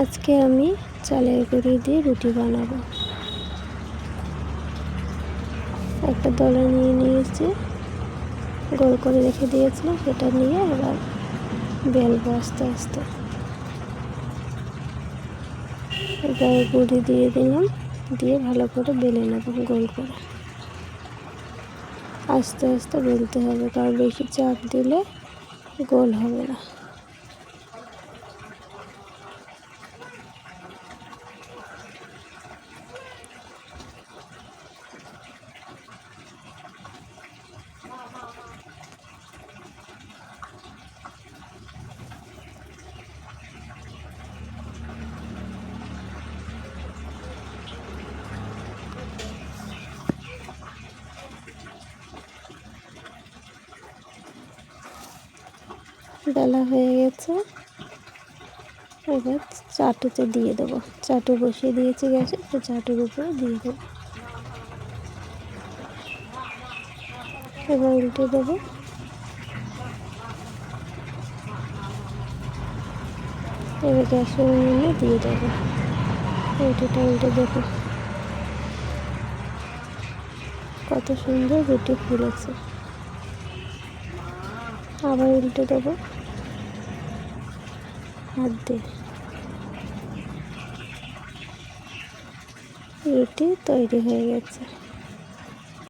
আজকে আমি চালের গুঁড়ি দিয়ে রুটি বানাবো। একটা দলা নিয়ে নিয়েছি, গোল করে রেখে দিয়েছিলাম, সেটা নিয়ে এবার বেলবো আস্তে আস্তে। এবার গুঁড়ি দিয়ে দিলাম, দিয়ে ভালো করে বেলে নেব গোল করে। আস্তে আস্তে বেলতে হবে, কারণ বেশি চাপ দিলে গোল হবে না। বেলা হয়ে গেছে, এবার চাটুতে দিয়ে দেবো। চাটু বসিয়ে দিয়েছি গ্যাসে, তো চাটুর উপরে দিয়ে দেবো। এবার উল্টে দেবো। এবার গ্যাসের উনুনে দিয়ে দেবো। উল্টে দেবো, কত সুন্দর রুটি ফুলেছে। আবার উল্টে দেবো হাত দিয়ে। রুটি তৈরি হয়ে গেছে।